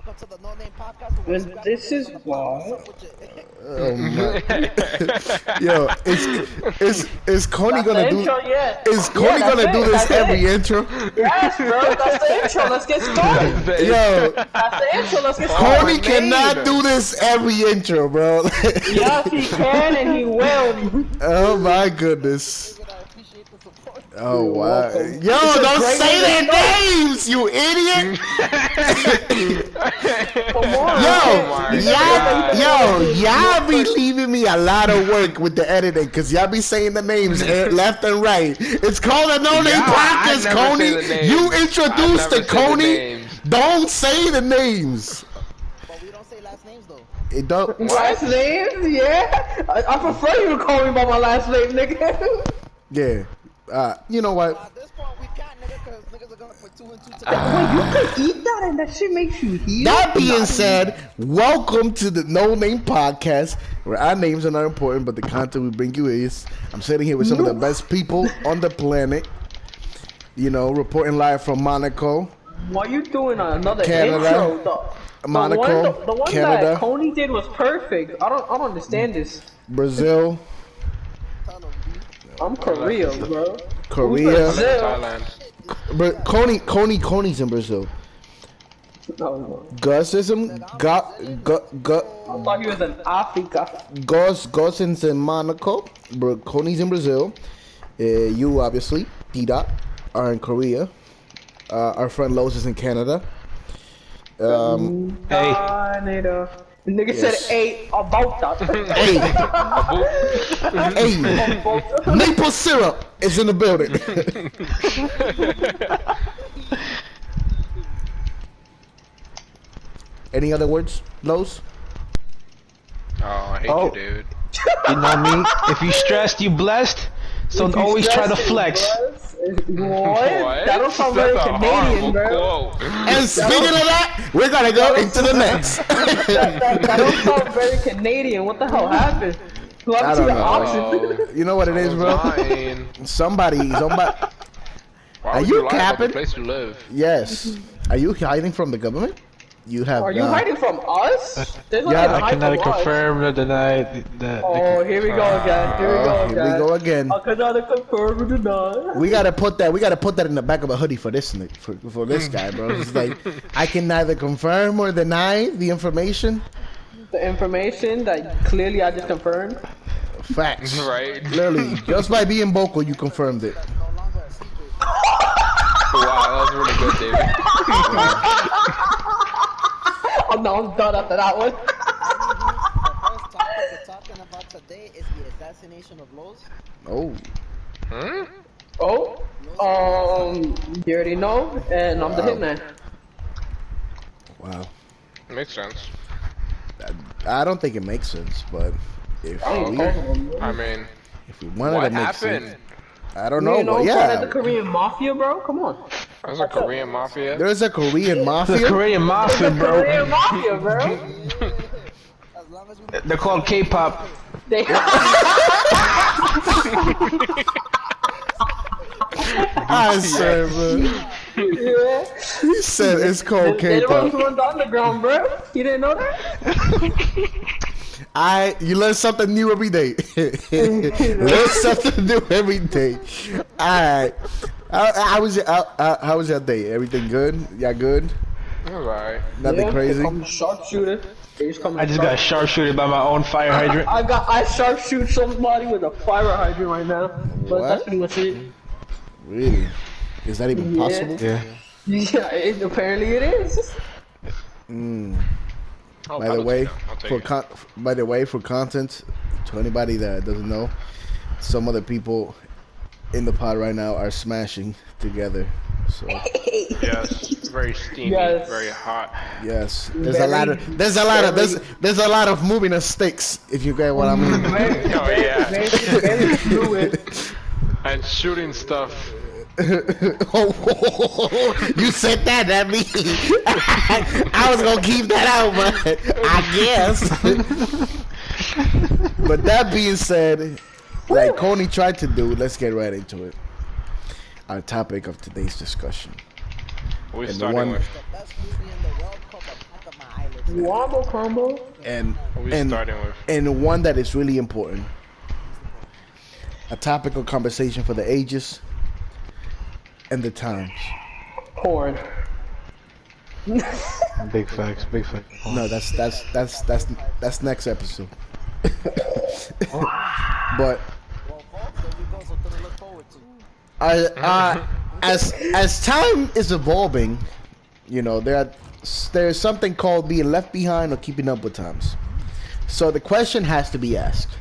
welcome to the No Name Podcast. And this is why. Oh my! Yo, is Coney That's gonna the do? intro, yeah. Is Coney Yeah, gonna do that's this it, every that's intro? Yes, bro. That's the intro. Let's get started. Yo, That's the intro. Let's get started. Coney cannot do this every intro, bro. Yes, he can and he will. Oh my goodness. Oh wow! Yo, It's a don't great say way their to start. names, you idiot! Come on. Y'all be leaving me a lot of work with the editing because y'all be saying the names left and right. It's called a No Name Podcast, Coney. You introduced the Coney. Don't say the names. But we don't say last names though. It don't. Last names? Yeah. I prefer you to call me by my last name, nigga. Yeah. You know what? At this point, we can't, nigga, because niggas are gonna put 2 and 2 together. Wait, you can eat that and that shit makes you heal? That being said, welcome to the No Name Podcast, where our names are not important, but the content we bring you is. I'm sitting here with some of the best people on the planet. You know, reporting live from Monaco. Why you doing another Canada, intro? Monaco, the one Canada. that Coney did was perfect. I don't understand this. Brazil, I'm Korea, bro. Korea. Thailand. Coney's in Brazil. No. Gus is in I thought he was in Africa. Gus is in Monaco. Coney's in Brazil. You obviously, D-Dot, are in Korea. Our friend Lowe's is in Canada. Canada. The nigga said hey about that. Hey, maple syrup is in the building. Any other words, Lowe's? Oh, I hate you, dude. You know me? If you stressed, you blessed. So If you always try to stress it, flex. What? That don't sound very That's a Canadian, horrible bro. quote. And speaking of that, we're gonna go into the next. That don't sound very Canadian. What the hell happened? I Love to don't the know. option. You know what it is, bro? Lying. Somebody. Why Are would you lie about capping? the place you live? Yes. Are you hiding from the government? You have. Are you hiding from us? There's no Yeah, hiding I cannot from us. confirm or deny that. Oh, here we go again. Here we go Here we go again. I cannot confirm or deny. We gotta put that. We gotta put that in the back of a hoodie for this for this guy, bro. It's like I can neither confirm or deny the information. The information that clearly I just confirmed. Facts. Right? Literally, just by being vocal, you confirmed it. No longer a secret. Wow, that was really good, David. Oh no, I'm done after that one. The first topic we're talking about today is the assassination of Lowe's. Oh, Hmm? Oh, you already know, and I'm the hitman. wow. Makes sense. I don't think it makes sense, but if I ain't we talking about I mean, wanted what to make happened? sense, I don't you know, know, but part of the yeah, Korean mafia, bro. Come on. There's a Korean mafia. there's a Korean The mafia. Korean mafia, bro. Korean mafia, bro. As long as we They're called K-pop. They I swear, bro. yeah. He said it's called They the ones K-pop. who run the underground, bro. You didn't know that? You learn something new every day. Learn something new every day. Alright. How was your day? Everything good? Yeah, good? Alright. Nothing Yeah, crazy? They call me sharpshooter. They just call me I just got sharpshooted by my own fire hydrant. I sharpshoot somebody with a fire hydrant right now. But What? that's pretty much it. Really? Is that even Yeah. possible? Yeah. Yeah, apparently it is. Oh, By the way, I'll take it. for content, to anybody that doesn't know, some other people in the pod right now are smashing together. So Yes, very steamy, Yes. very hot. yes, there's a lot of moving of sticks, if you get what I mean. Oh yeah, Very fluid. and shooting stuff. Oh, you said that me. I was gonna keep that out, but I guess. But that being said, like Coney tried to do, let's get right into it. Our topic of today's discussion. We're And the starting one- with the best movie in the world called The Back of My Wombo combo. and What we and starting with? and one that is really important. A topical conversation for the ages and the times. Porn. Big facts, big facts. No, that's next episode. But Well, folks, there you go. Something to look forward to. as time is evolving, you know, there's something called being left behind or keeping up with times. So the question has to be asked: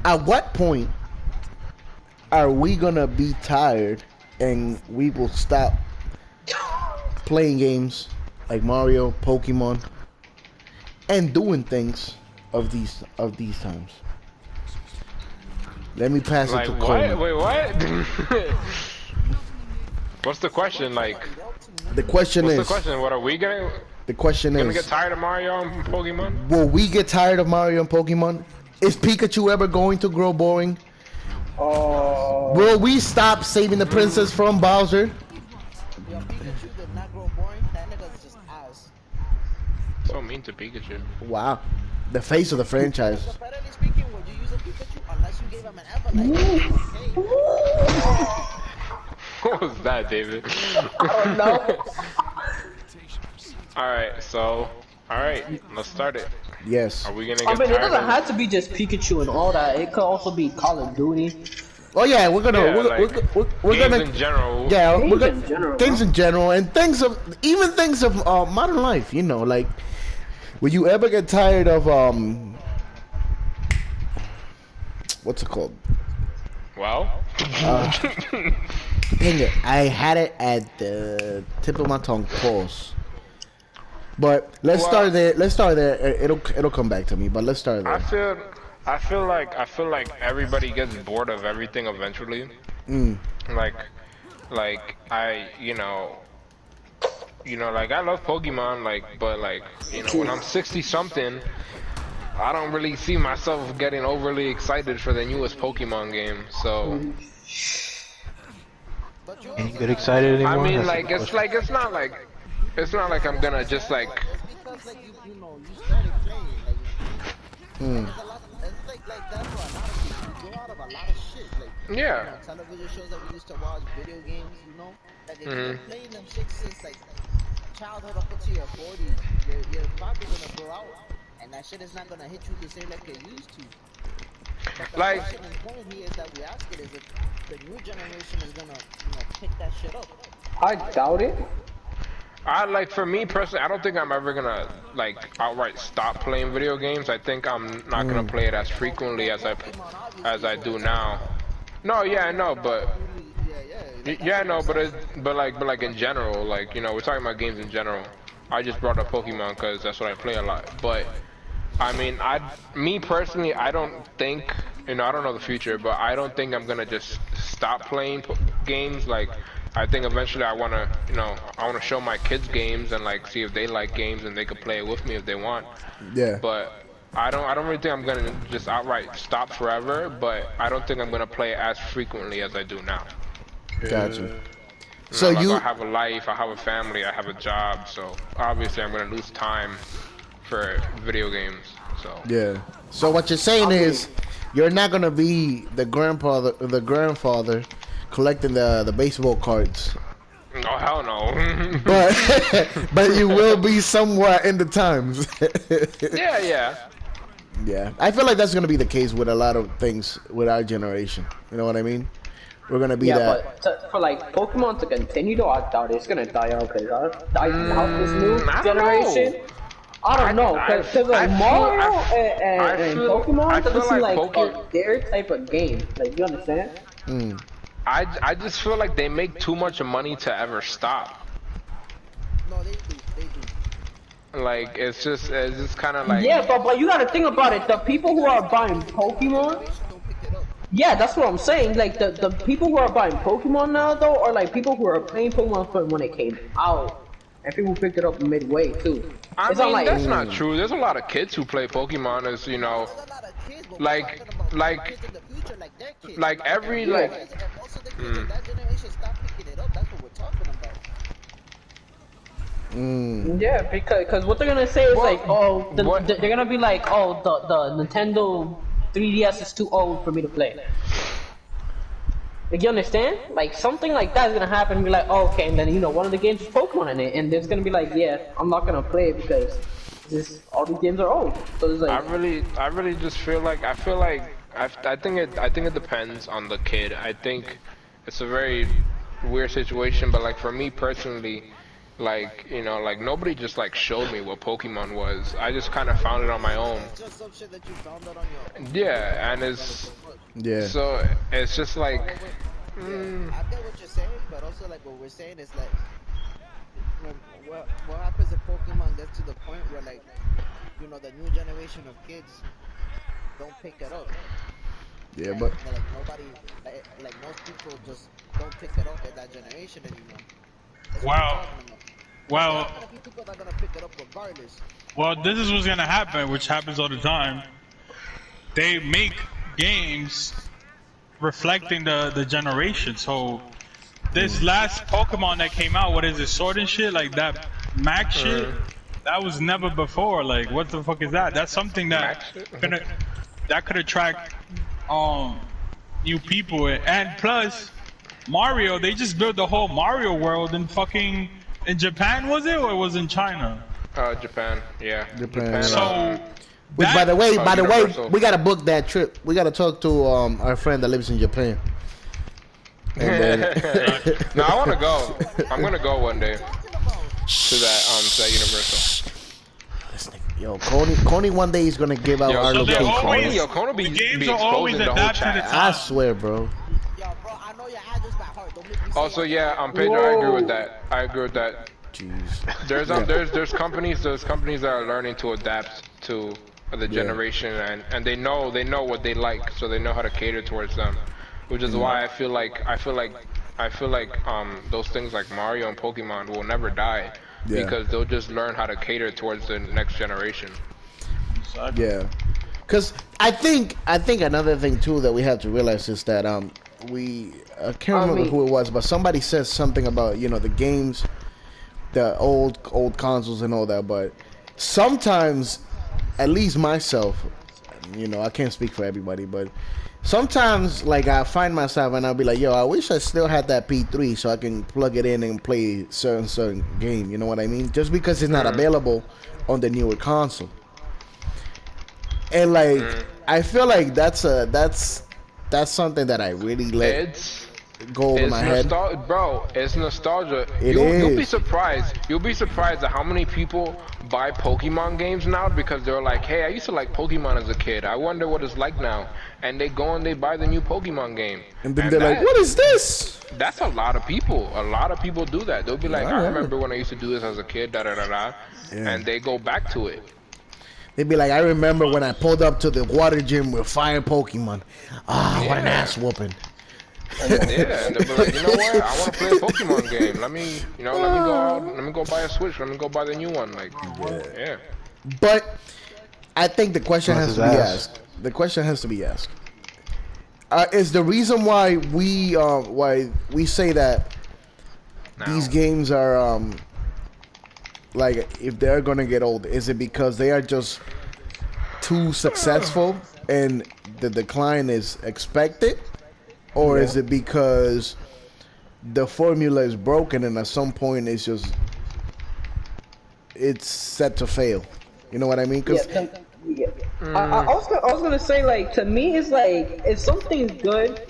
at what point are we gonna be tired and we will stop playing games like Mario, Pokemon, and doing things of these times? Let me pass it Like to what? Coleman. Wait, what? What's the question? Like, The question what's is, the question? What are we gonna gonna get tired of Mario and Pokemon? will we get tired of Mario and Pokemon? Is Pikachu ever going to grow boring? Oh. Will we stop saving the princess from Bowser? Yo, Pikachu did not grow boring. That nigga's just ass. So mean to Pikachu. Wow. The face of the franchise. Competitively speaking, would you use a Pikachu unless you gave him an Everlight? Okay. What was that, David? I don't know. Alright, let's start it. Yes. Are we gonna I get mean, it tired doesn't of have to be just Pikachu and all that. It could also be Call of Duty. Oh yeah, we're gonna Yeah, we're games gonna in general? yeah Things we're gonna in general, things bro. in general and things of modern life. You know, like will you ever get tired of what's it called? Well, Dang it, I had it at the tip of my tongue. Pause. But let's start there. Let's start there. It'll come back to me. But let's start I there. feel like everybody gets bored of everything eventually. Like I, like I love Pokemon, but when I'm 60 something, I don't really see myself getting overly excited for the newest Pokemon game. So But you Can you also get gotta- excited I anymore? mean, That's like the it's question. not like I'm gonna just like. It's because like you know you started playing like there's a lot. It's like that's what a lot of people we grow out of a lot of shit like Yeah. television shows that we used to watch, video games, like if you're playing them shit since like childhood up until your 40s, you're probably gonna grow out, and that shit is not gonna hit you the same like it used to. But the Like- question important here is that we ask it is if the new generation is gonna pick that shit up. I doubt it. For me personally, I don't think I'm ever gonna like outright stop playing video games. I think I'm not gonna play it as frequently as I do now. No, yeah, I know, but yeah, I know, but like in general, like we're talking about games in general. I just brought up Pokemon because that's what I play a lot. But I mean, me personally, I don't think I don't know the future, but I don't think I'm gonna just stop playing games. Like I think eventually I wanna show my kids games and like see if they like games and they could play it with me if they want. Yeah. But I don't really think I'm gonna just outright stop forever. But I don't think I'm gonna play it as frequently as I do now. Gotcha. So Like, you I have a life, I have a family, I have a job, so obviously I'm gonna lose time for video games. So yeah. So what you're saying is you're not gonna be the grandfather collecting the baseball cards, oh hell no. but you will be somewhere in the times. yeah. Yeah, I feel like that's gonna be the case with a lot of things with our generation. You know what I mean? We're gonna be Yeah, that. but for like Pokemon to continue though, I doubt it's gonna die out because I doubt this new I don't generation. know. I don't know, because like Mario and Pokemon I doesn't feel seem like like their type of game. Like, you understand? I just feel like they make too much money to ever stop. No, they do. Like it's just kind of like Yeah, but you gotta think about it. The people who are buying Pokemon, Don't pick it up. yeah, that's what I'm saying. Like the people who are buying Pokemon now though, are like people who are playing Pokemon from when it came out, and people picked it up midway too. I It's mean, not like that's not true. There's a lot of kids who play Pokemon as There's a lot of kids, but Like- we're talking about like- kids in the future, like their kids. like every And like most of the kids of that generation stop picking it up. That's what we're talking about. Yeah, because what they're gonna say is like, oh, what- they're gonna be like, oh, the Nintendo 3DS is too old for me to play. Like, you understand? Like, something like that is gonna happen and be like, oh, okay, and then, you know, one of the games is Pokemon in it, and there's gonna be like, yeah, I'm not gonna play it because all these games are old. So it's like, I really just feel like I think it depends on the kid. I think it's a very weird situation, but like for me personally, like you know, like nobody just like showed me what Pokemon was. I just kind of found it on my own. It's just some shit that you found out on your own. Yeah, and it's Yeah. so it's just like I get what you're saying, but also like what we're saying is like, when, what happens if Pokemon gets to the point where like, you know, the new generation of kids don't pick it up. Yeah, Right? but Like nobody, like most people just don't pick it up in that generation anymore. That's what we're Well, talking about. well, There are gonna be people that are gonna pick it up regardless. well. This is what's gonna happen, which happens all the time. They make games reflecting the generation. So this last Pokemon that came out, what is it, Sword and shit, like that Max shit, that was never before. Like, what the fuck is that? That's something that could attract new people. And plus, Mario, they just built the whole Mario world in Japan, was it, or it was in China? Japan, yeah. Japan. So, which, that- by the way, Universal. we gotta book that trip. We gotta talk to our friend that lives in Japan. And then, No, I want to go. I'm gonna go one day to that Universal. yo, Coney one day is gonna give out Yo, our so they're location. always- Kona be the games are exposing always the whole adapted to chat. the I time. swear, bro. Yo, bro, I know your address by heart. Don't make me say Also, it. yeah, Pedro, I agree with that. I agree with that. Jeez. There's companies that are learning to adapt to the generation, and they know what they like, so they know how to cater towards them, which is why I feel like those things like Mario and Pokemon will never die, because they'll just learn how to cater towards the next generation. Yeah, because I think another thing too that we have to realize is that I can't remember who it was, but somebody says something about, you know, the games, the old consoles and all that, but sometimes, at least myself, you know, I can't speak for everybody, but sometimes like I find myself and I'll be like, yo, I wish I still had that P3 so I can plug it in and play certain game, you know what I mean? Just because it's not available on the newer console. And like I feel like that's something that I really let go over my head. Bro, it's nostalgia. You'll be surprised. You'll be surprised at how many people buy Pokemon games now because they're like, hey, I used to like Pokemon as a kid. I wonder what it's like now. And they go and they buy the new Pokemon game. And then they're like, what is this? That's a lot of people. A lot of people do that. They'll be like, I remember when I used to do this as a kid, and they go back to it. They'd be like, I remember when I pulled up to the water gym with fire Pokemon. What an ass whooping. Yeah, and they'll be like, you know what? I want to play a Pokemon game. Let me go out. Let me go buy a Switch. Let me go buy the new one. Like, yeah. But I think the question has to be asked. The question has to be asked. Is the reason why we say that these games are like, if they're gonna get old, is it because they are just too successful and the decline is expected, or is it because the formula is broken and at some point it's set to fail? You know what I mean? 'Cause I was gonna say, like, to me, it's like, if something's good,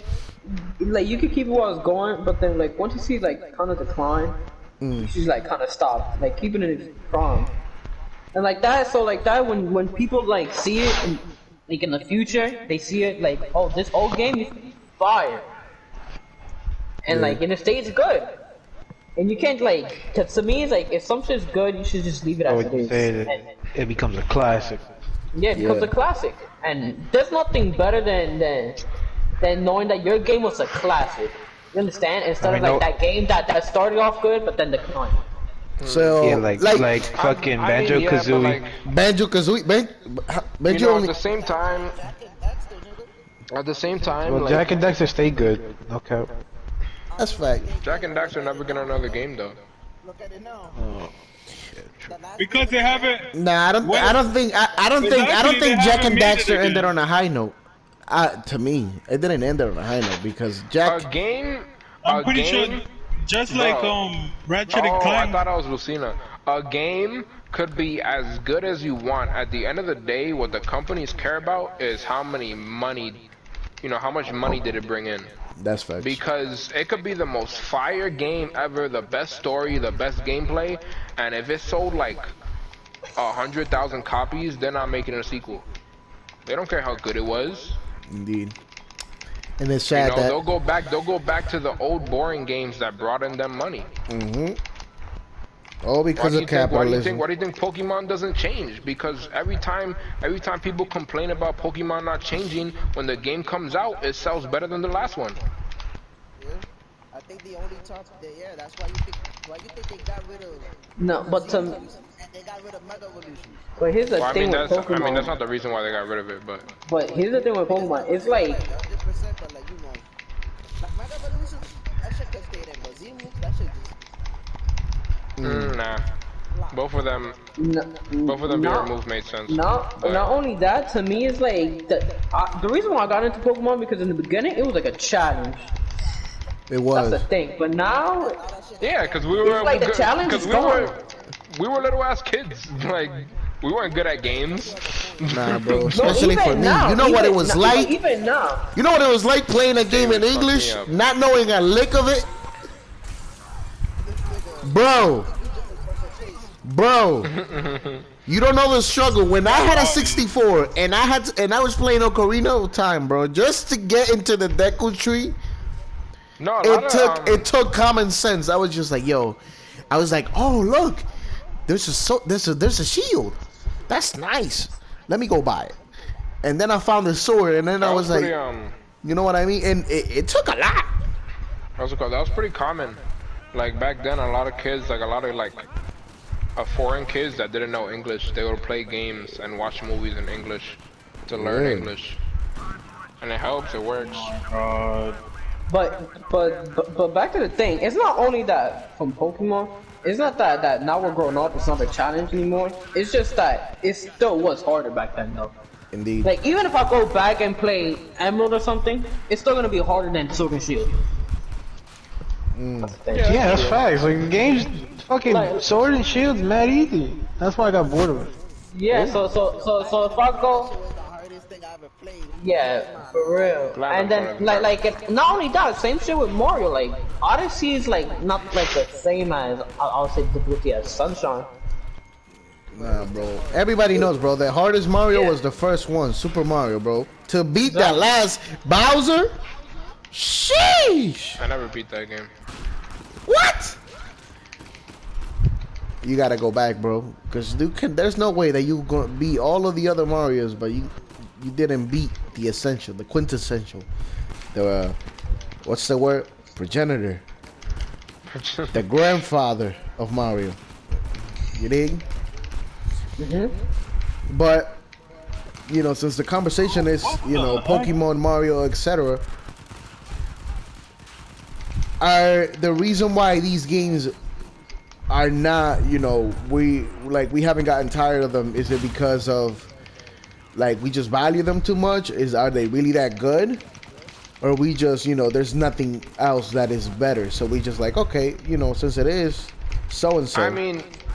like, you can keep it while it's going, but then, like, once you see, like, kind of decline, you should, like, kind of stop, like, keeping it in prime. And like that, so like that, when people, like, see it, in, like, in the future, they see it, like, oh, this old game is fire. And, like, in the States, good. And you can't, like, cause to me, it's like, if something's good, you should just leave it as it is. It becomes a classic. Yeah, it becomes a classic. And there's nothing better than knowing that your game was a classic. You understand? Instead of like that game that started off good but then declined. So yeah, like fucking Banjo-Kazooie. Banjo-Kazooie, You know, at the same time, well, like, Jack and Dexter stay good. Okay. That's fact. Jack and Daxter never get another game though. Look at it now. Because they haven't. Nah, I don't think Jack and Daxter ended on a high note. To me, it didn't end on a high note because Jack. A game. I'm pretty sure, just like Ratchet and Clank. I thought I was Lucina. A game could be as good as you want. At the end of the day, what the companies care about is how much money did it bring in. That's facts. Because it could be the most fire game ever, the best story, the best gameplay, and if it sold like 100,000 copies, they're not making a sequel. They don't care how good it was. Indeed. And it's sad that they'll go back to the old boring games that brought in them money. All because of capitalism. Why do you think Pokemon doesn't change? Because every time people complain about Pokemon not changing, when the game comes out, it sells better than the last one. Yeah, I think the only top. Yeah, that's why you think they got rid of. No, but And they got rid of Mega Evolution. But here's the thing with Pokemon. I mean, that's not the reason why they got rid of it, But here's the thing with Pokemon. It's like. 100%, but like like Mega Evolution, that shit could stay there. But Z-Moves, that shit just. nah. Both of them being removed made sense. Not only that, to me, it's like the reason why I got into Pokemon because in the beginning it was like a challenge. It was. That's the thing. But now, yeah, because we were like the challenge is gone. We were little ass kids. Like we weren't good at games. Nah, bro. Especially for me. Now, you know what it was like? Even now. You know what it was like playing a game in English, not knowing a lick of it? Bro, you don't know the struggle. When I had a 64 and I was playing Ocarina of Time, bro, just to get into the Deku Tree, it took common sense. I was just like, yo, I was like, oh look, there's a shield. That's nice. Let me go buy it. And then I found the sword, and then I was like, you know what I mean? And it took a lot. That was pretty common. Like back then, a lot of kids, like a lot of foreign kids that didn't know English, they would play games and watch movies in English to learn English, and it helps. It works. But back to the thing. It's not only that from Pokemon. It's not that now we're growing up. It's not a challenge anymore. It's just that it still was harder back then, though. Indeed. Like even if I go back and play Emerald or something, it's still gonna be harder than Sword and Shield. Yeah, that's facts. Like games, fucking Sword and Shield's mad easy. That's why I got bored of it. Yeah. So if I go, yeah, for real. And then like not only that, same shit with Mario. Like Odyssey is like not like the same as I'll say difficulty as Sunshine. Nah, bro. Everybody knows, bro. The hardest Mario was the first one, Super Mario, bro. To beat that last Bowser, sheesh. I never beat that game. What? You gotta go back, bro. Cause there's no way that you gonna beat all of the other Marios, but you didn't beat the essential, the quintessential. The what's the word? Progenitor. The grandfather of Mario. You dig? But since the conversation is Pokemon, Mario, etc., are the reason why these games are not we haven't gotten tired of them, is it because of we just value them too much? Are they really that good, or we just there's nothing else that is better, so we just okay, since it is so and so.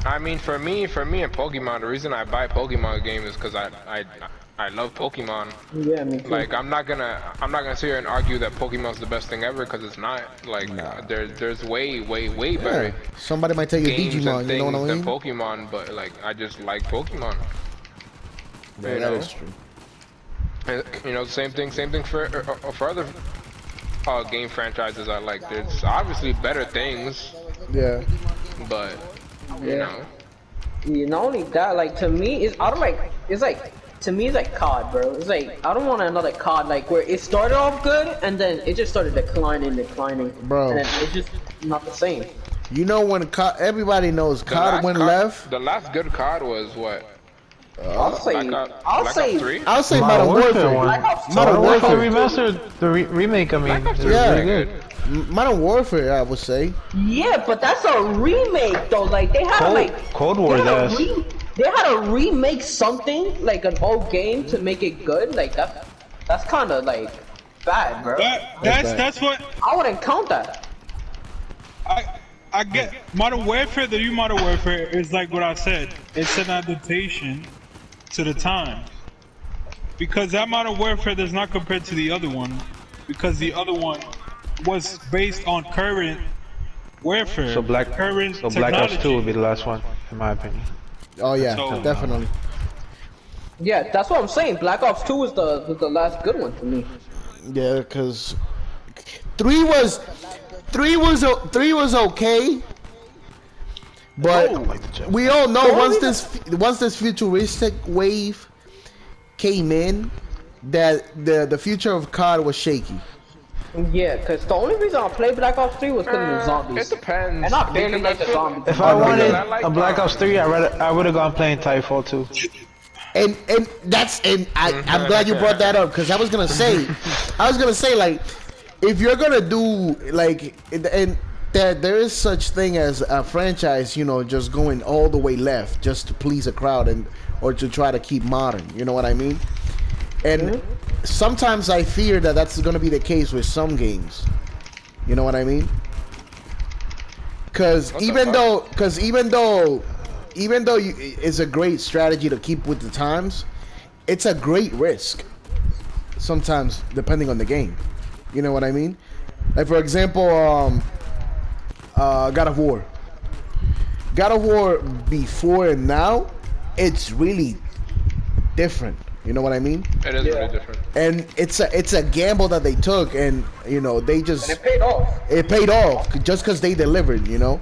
I mean, for me and Pokemon, the reason I buy Pokemon games is because I love Pokemon. Yeah, me too. Like I'm not gonna sit here and argue that Pokemon's the best thing ever, because it's not. Like there's way better. Somebody might tell you Digimon, you know what I mean? Than Pokemon, but I just like Pokemon. Yeah, that is true. And, same thing for other game franchises I like. There's obviously better things. Yeah. But not only that, to me, to me, it's like COD, bro. It's like, I don't want another COD, where it started off good, and then it just started declining. Bro. And it's just not the same. When COD, everybody knows COD went left. The last good COD was what? I'll say Modern Warfare. Modern Warfare remastered, the remake, I mean, is really good. Modern Warfare, I would say. Yeah, but that's a remake though. Like they had to like Cold War. They had to remake something like an old game to make it good. Like that's kind of like bad, bro. That's what I wouldn't count that. I get. Modern Warfare, the new Modern Warfare is like what I said. It's an adaptation to the times. Because that Modern Warfare does not compare to the other one. Because the other one was based on current warfare. So Black Ops 2 would be the last one, in my opinion. Oh yeah, So- definitely. Yeah, that's what I'm saying. Black Ops 2 was the last good one for me. Yeah, because 3 was okay, but we all know once this futuristic wave came in, that the future of COD was shaky. Yeah, because the only reason I played Black Ops 3 was because of the zombies. It depends. And I barely like the zombies. If I wanted like a Black Ops 3, I would have gone playing Titanfall 2. And I'm glad you brought that up, because I was gonna say like, if you're gonna do like, and that there is such thing as a franchise, you know, just going all the way left just to please a crowd or to try to keep modern, you know what I mean? And sometimes I fear that that's gonna be the case with some games, you know what I mean? Because even though it's a great strategy to keep with the times, it's a great risk sometimes depending on the game. You know what I mean? Like for example, God of War. God of War before and now, it's really different. You know what I mean? It is really different. And it's a gamble that they took, and you know they just And it paid off. It paid off just because they delivered, you know.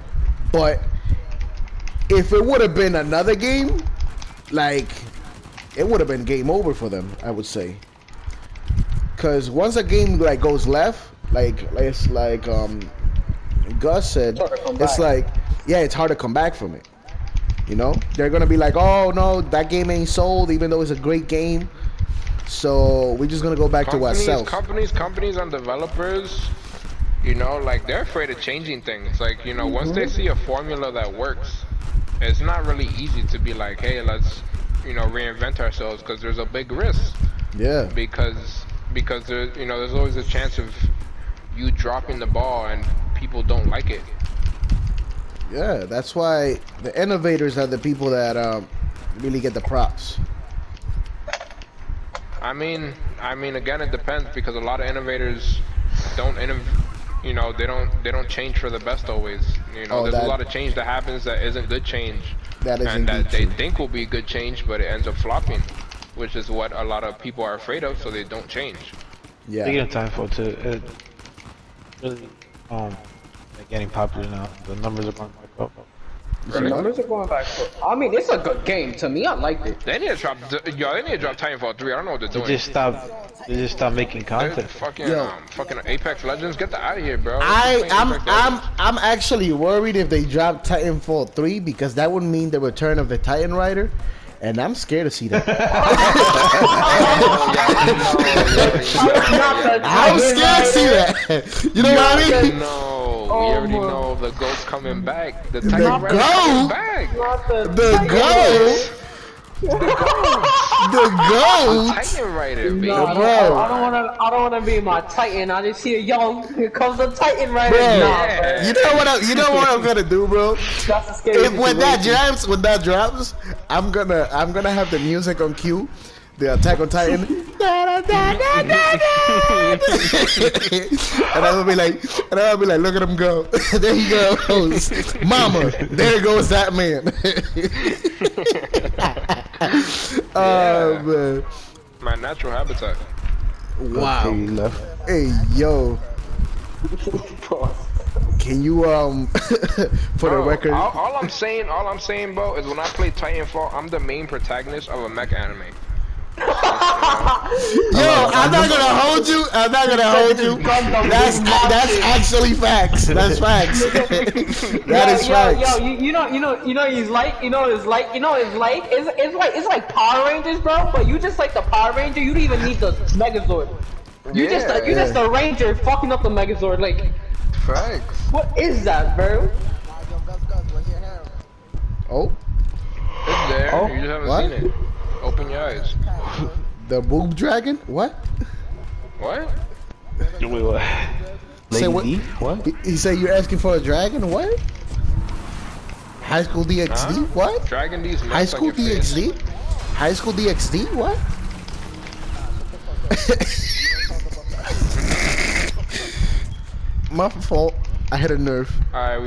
But if it would have been another game, like, it would have been game over for them, I would say. Because once a game like goes left, it's like Gus said, it's like, yeah, it's hard to come back from it. You know, they're gonna be like, oh no, that game ain't sold, even though it's a great game. So we're just gonna go back to ourselves. Companies and developers, you know, like they're afraid of changing things. Like, you know, once they see a formula that works, it's not really easy to be like, hey, let's, you know, reinvent ourselves, because there's a big risk. Yeah. Because there, you know, there's always a chance of you dropping the ball and people don't like it. Yeah, that's why the innovators are the people that really get the props. I mean, again, it depends, because a lot of innovators don't you know, they don't change for the best always. You know, there's a lot of change that happens that isn't good change, and that they think will be good change, but it ends up flopping, which is what a lot of people are afraid of, so they don't change. Yeah. Speaking of Titanfall 2, it really like getting popular now. The numbers are going back up. The numbers are going back up. I mean, it's a good game. To me, I liked it. They need to drop Titanfall 3. I don't know what they're doing. They just stopped making content. Fucking Apex Legends, get that out of here, bro. I'm actually worried if they drop Titanfall 3, because that would mean the return of the Titan Rider, and I'm scared to see that. I'm scared to see that. You know what I mean? No, we already know the GOAT's coming back. The Titan GOAT? coming back. The GOAT? The GOAT? Titan Rider, baby. No, bro. I don't wanna be my Titan. I just see here comes the Titan Rider. Bro, Nah, you know what I'm gonna do, bro? that's a scary When that situation. drops, I'm gonna have the music on cue, the Attack on Titan, and I will be like, look at him go. There he goes, mama. There goes that man. Oh man. My natural habitat. Wow. He left. Hey yo. Can you for the record? All I'm saying, bro, is when I play Titanfall, I'm the main protagonist of a mech anime. Yo, I'm not gonna hold you. That's actually facts. That's facts. That is facts. Yo, you know he's like, it's like Power Rangers, bro. But you just like the Power Ranger. You don't even need the Megazord. You just a Ranger fucking up the Megazord. Like, Facts. What is that, bro? Nah, yo, Gus, what's your hair? Oh, It's there. Oh, You just haven't what? seen it. Open your eyes. the boob dragon? What? What? Wait, what? Say Lady what? D? What? He said you're asking for a dragon? What? High School DxD? Huh? What? Dragging these High nuts on School your face. DxD? High School DxD? What? My fault. I hit a nerve. Alright,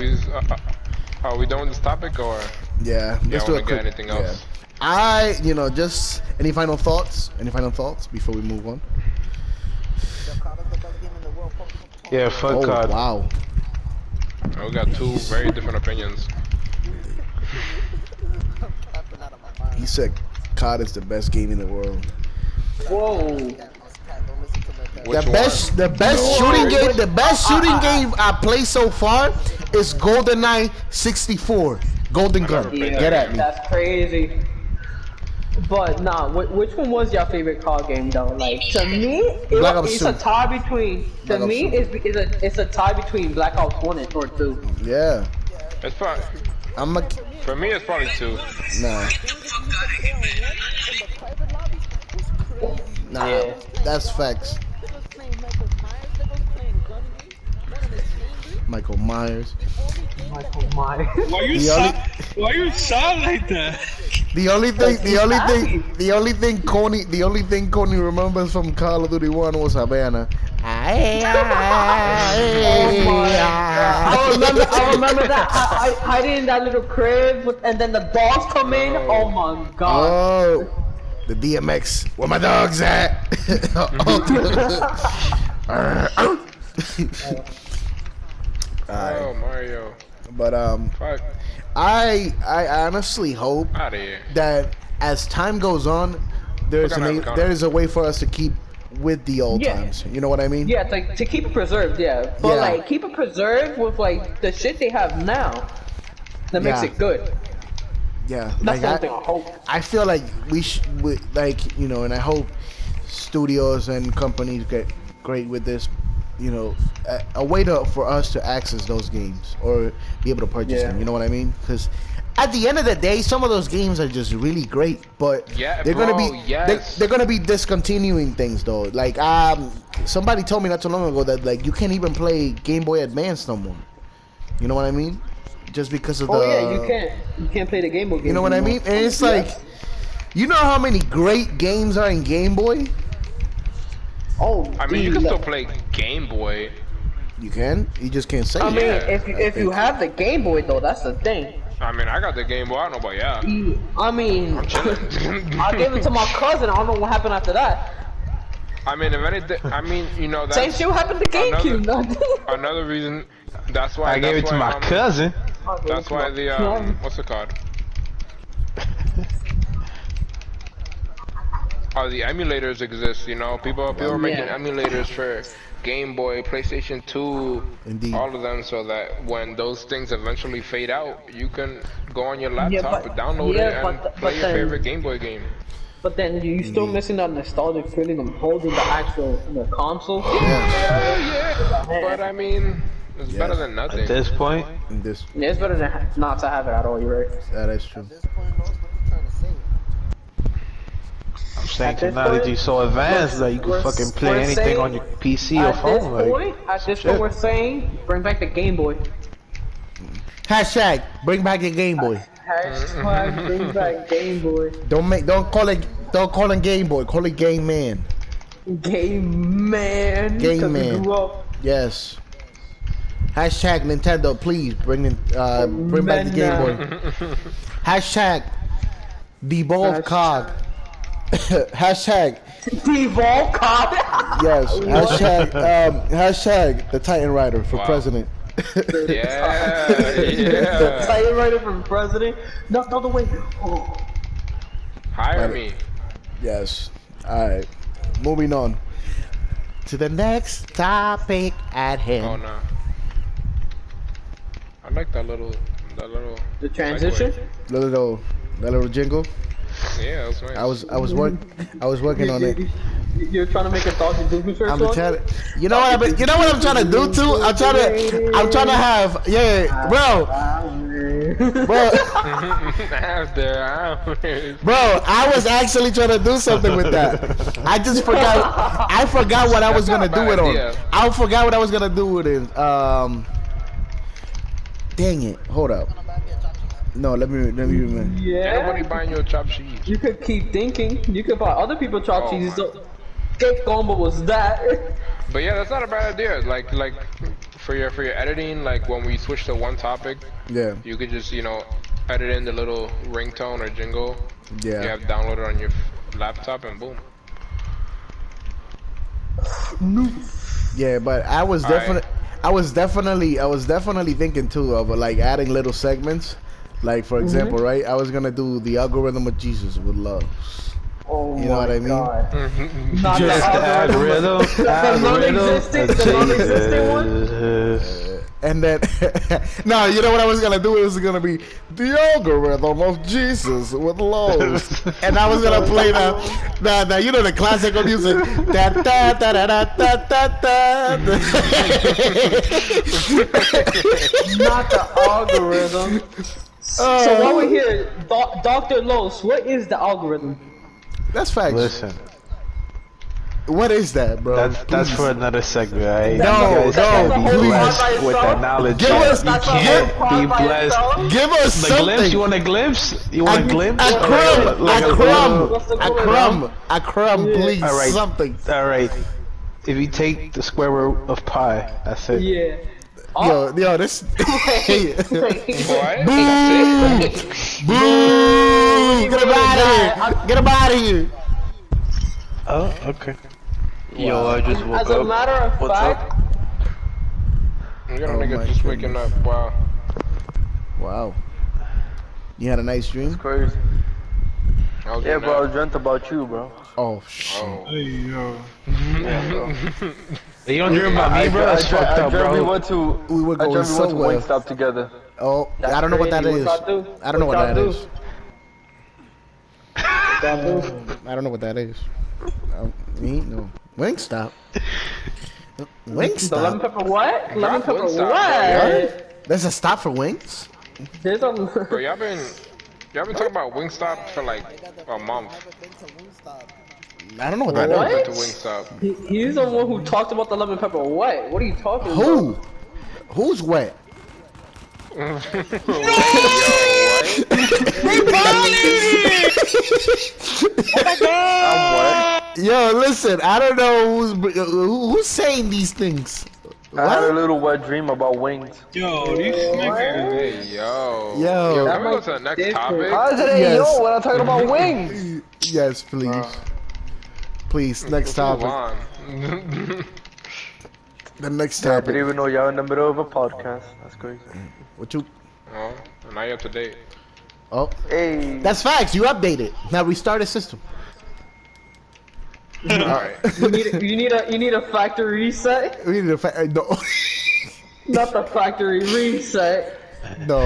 are we done with this topic or? Yeah, let's do wanna a get quick. anything else? Just any final thoughts? Any final thoughts before we move on? Yeah, fuck Oh COD. wow. We got two very different opinions. He said COD is the best game in the world. Whoa. Which one? The best shooting game I played so far is GoldenEye 64. Golden never Gun. played Get at me. That's crazy. But nah, which one was your favorite COD game though? Like to me, Black Ops it's 2. a tie between. To Black Ops me, 2. it's a tie between Black Ops 1 and 2. Yeah. It's probably, I'm a for me, it's probably two. nah. Nah. Yeah. That's facts. Michael Myers. Michael Myers. Why you The only- why you sound like that? The only thing Coney remembers from Call of Duty 1 was Havana. I remember that. I hiding in that little crib, and then the dogs come in. Oh my god. Oh, the DMX. Where my dogs at? Oh, Mario. But Fuck. I honestly hope Out of here. that as time goes on, there's We're gonna have a there is a way for us to keep with the old Yeah. times. You know what I mean? Yeah, to keep it preserved, yeah. But Yeah. like keep it preserved with like the shit they have now. That makes Yeah. it good. Yeah. That's Like the only thing I hope. I feel like we like, you know, and I hope studios and companies get great with this. You know, a way for us to access those games or be able to purchase Yeah. them. You know what I mean? Because at the end of the day, some of those games are just really great, but Yeah, they're gonna bro, be yes. they're gonna be discontinuing things though. Like somebody told me not too long ago that like you can't even play Game Boy Advance no more. You know what I mean? Just because of Oh the yeah, you can't play the Game Boy game. you know what I anymore. mean? And it's like, you know how many great games are in Game Boy? Oh, I mean, you dude, can still like- play Game Boy. You can. You just can't say I it. mean, Yeah, if you have the Game Boy though, that's the thing. I mean, I got the Game Boy. I don't know about yeah. I mean, I gave it to my cousin. I don't know what happened after that. I mean, if anything, I mean, you know, that's Same shit happened to GameCube. another reason. That's why I gave it to my cousin. That's why the what's it called? Oh, the emulators exist. You know, people are making Yeah. emulators for Game Boy, PlayStation 2, Indeed. all of them, so that when those things eventually fade out, you can go on your laptop Yeah, and download it and but play your then- favorite Game Boy game. But then you still missing that nostalgic feeling of holding the actual console. But I mean, it's better than nothing. At this point, In this, Yeah, it's better than not to have it at all. You're right. that is true. I'm saying At this technology point, is so advanced that you we're- can fucking play we're anything saying- on your PC or At phone. this Like, point, shit. we're saying bring back the Game Boy. Hashtag bring back your Game Boy. Hashtag bring back Game Boy. Don't call it Game Boy. Call it Game Man. Game Man. Game 'cause we Man. grew up. Yes. Hashtag Nintendo, please bring back the Game Boy. Hashtag Devolve Cog. Hashtag Devolve card. yes. Hashtag the Titan Rider for Wow. president. Yeah. Titan Rider from president. No, the other way. Oh. Hire me. Yes. All right. Moving on to the next topic at hand. Oh no. I like that little. The transition. That little jingle. Yeah, that's nice. I was working on it. You're trying to make a Dr. Doofenshmirtz I'm song? trying to, you know what you know what I'm trying to do too? I'm trying to have, yeah, bro. Bro, I was actually trying to do something with that. I just forgot. I forgot what I was gonna do it on. I forgot what I was gonna do with it. Dang it! Hold up. No, let me remember. Yeah. Nobody buying your chopped cheese. You could keep thinking. You could buy other people chopped cheese. So, cake combo was that. But yeah, that's not a bad idea. Like for your editing, like when we switch to one topic, Yeah. you could just edit in the little ringtone or jingle. Yeah. You have downloaded on your laptop and boom. Yeah, but I was definitely thinking too of like adding little segments. Like for example, right? I was gonna do the algorithm of Jesus with love. Oh you know what I mean? God. Not Just the algorithm. The non-existent one. And then, no, you know what I was gonna do? It was gonna be the algorithm of Jesus with loaves, and I was gonna play the you know the classical music. Da, da, da, da, da, da, da. Not the algorithm. So while we're here, Dr. Los, what is the algorithm? That's facts. Listen. What is that, bro? That's for another segment, right? No, you guys can't be no. blessed with that knowledge. Give us- you can't be blessed. Give us The something. glimpse? You want a glimpse? You want a glimpse? A crumb, please. All right. Something. All right. If you take the square root of pi, that's it. Yeah. Yo, this. What? Boo! Get him out of here! Get him out of here! Oh, okay. Yo, I just woke up. As a matter of What's fact, up? You got a Oh nigga my just waking up. Wow. Wow. You had a nice dream? Crazy. I was Yeah, in bro, I that. dreamt about you, bro. Oh, shit. Oh. Hey, yo. Yeah, bro. You don't dream about me, bro? That's fucked up, I dreamt we bro. went to. We were I going dreamt we went so to well. Wingstop together. Oh, I don't know what that crazy. is. What y'all do? I don't know what What that y'all is. I don't know what that is. No. Wingstop. The lemon Wingstop. pepper what? Lemon pepper Wingstop, what? There's a stop for wings? There's a. Bro, y'all been talking about Wingstop for like a month. Never been to Wingstop. I don't know what What? that Been to Wingstop. He's the one who talked about the lemon pepper what? What are you talking is. about? Who? Who's wet? Yo, listen, I don't know who's saying these things. I had a little wet dream about wings. Yo, these niggas. Hey, yo. Yo. Can we go to the next topic? How's it Yes. yo when I'm talking about wings? Yes, please. Please, next Move topic. on. The next I didn't topic. even know y'all in the middle of a podcast. That's crazy. What you? Oh, now you're up to date. Oh, Hey. that's facts. You updated. Now restart the system. Alright. You need a factory reset, We need a no. not the factory reset. No.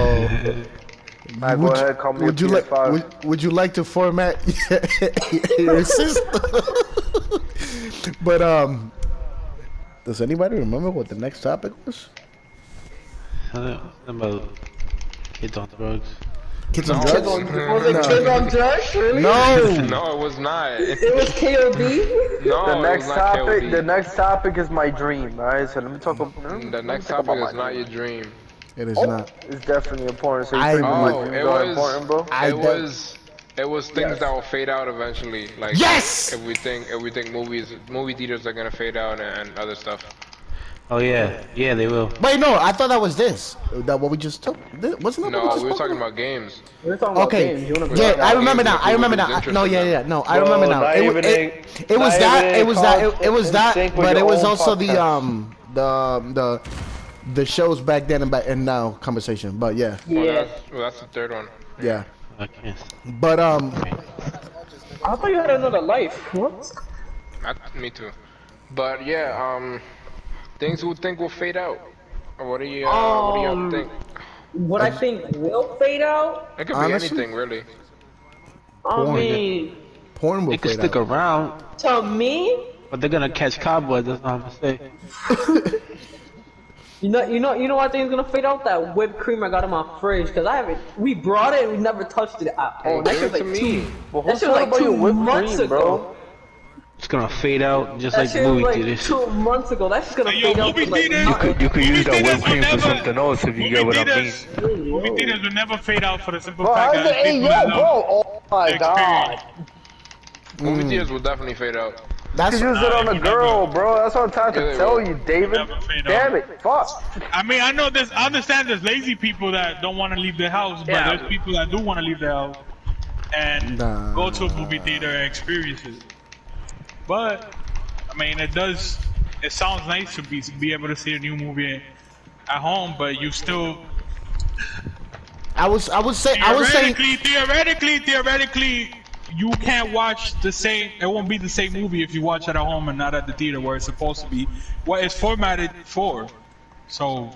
Alright, go ahead, call me Would a you like? PS5. Would you like to format your system? But does anybody remember what the next topic was? About kids on drugs. Kids on No. drugs? Was it Kids on Drugs? Really? No. No, it was not. It was KOD? No, The it next was not topic, KOD. the next topic is my dream. Alright, so let me talk about. The next topic is not your dream. It is not. It's definitely important. So you I think my know. dreams It are was- important, bro? It was things that will fade out eventually. Like Yes! if we think movie theaters are gonna fade out and other stuff. Oh yeah, yeah, they will. Wait, no. I thought that was this. That what we just took. Wasn't that No, what we just we were spoke talking about? about games. We're talking about Okay. games. You wanna Yeah, play I that? remember now. I remember now. Games No, with yeah, interest yeah. No, I remember now. not It even was not that. even It was that. It was in that. sync with But it your was own also podcast. the shows back then and now conversation. But yeah, Yeah. That's the third one. yeah. I can't. But I thought you had another life. What? Me too. But yeah, things we think will fade out. What do you think? What I think will fade out? It could be honestly? anything really. I mean, porn will They can fade stick out. around, to me, but they're gonna catch cowboys. That's what I'm gonna say. you know what I think is gonna fade out? That whipped cream I got in my fridge, cause I haven't. We brought it, and we never touched it at all. That Give shit it to like me. But That who's shit was talking like about your 2 whipped months cream, ago. bro? It's gonna fade out just That like shit was movie like theaters. 2 months ago. That's just gonna Hey, yo, fade out movie to like theaters- nothing. You could Movie use that theaters whipped cream will for never- something else if you get what I mean. Movie theaters will never fade out for the simple Bro, fact that hey, people yo, that bro. love Oh my the god. experience. Movie theaters will definitely fade out. That's You use it on a girl, bro. That's what I'm trying Yeah, to they tell will. you, David. Never fade Damn out. it. Fuck. I mean, I understand there's lazy people that don't want to leave their house, but Yeah. there's people that do want to leave their house and Nah. go to a movie theater and experience it. But I mean, it sounds nice to be able to see a new movie at home, but you still I was saying theoretically, you can't watch the same. It won't be the same movie if you watch it at home and not at the theater where it's supposed to be. What it's formatted for. So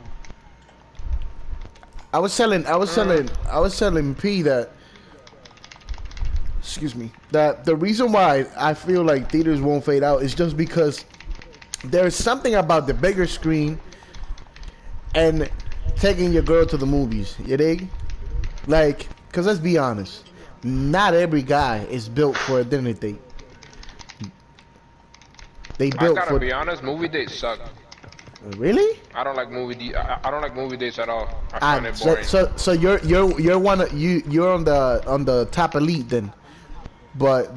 I was telling P that, excuse me, that the reason why I feel like theaters won't fade out is just because there's something about the bigger screen and taking your girl to the movies. You dig? Like, cause let's be honest, not every guy is built for a dinner date. They I built gotta for be honest, movie dates suck. really. I don't like I don't like movie dates at all. I find it boring. So you're one of you're on the top elite then, but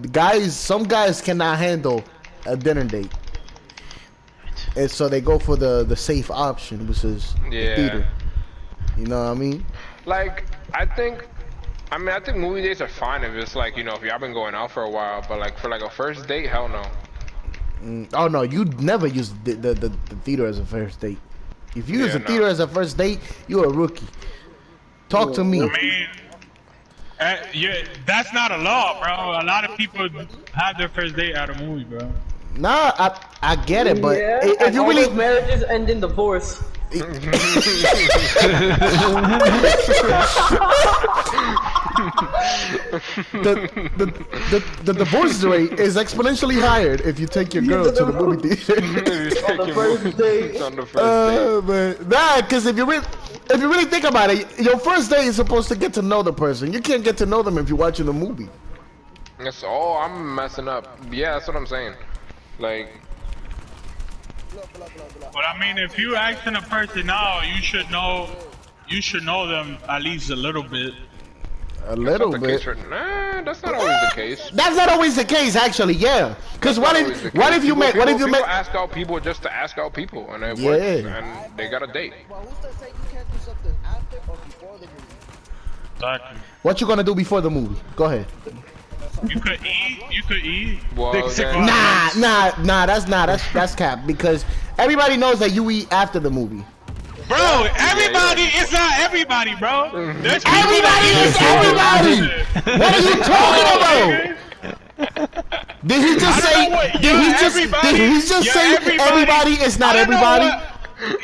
some guys cannot handle a dinner date, and so they go for the safe option, which is the theater. You know what I mean? Like, I think movie dates are fine if it's like, if y'all been going out for a while, but like for like a first date, hell no. Oh no, you'd never use the theater as a first date. If you use the no. theater as a first date, you're a rookie. Talk to me. I mean, yeah, that's not a law, bro. A lot of people have their first date at a movie, bro. Nah, I get it, but Yeah, if and you all really those marriages end in divorce. the divorce rate is exponentially higher if you take your girl to the movie theater. On the first date. On the first date. Man. Nah, because if you really think about it, your first date is supposed to get to know the person. You can't get to know them if you're watching the movie. That's all. I'm messing up. Yeah, that's what I'm saying. Like, But I mean, if you asking a person out, you should know them at least a little bit. A little that's not the bit. case for, nah, that's not always the case. That's not always the case, actually. Yeah, because what if you met People ask out people just to ask out people, and it works, and they got a date. Well, who's to say you can't do something after or before the movie? Exactly. What you gonna do before the movie? Go ahead. You could eat. Well, Big then- cigar. Nah. That's cap because everybody knows that you eat after the movie. Bro, everybody is not everybody, bro. There's people Everybody is everybody. What are you talking about? Did he just say? Did he just say everybody is not everybody?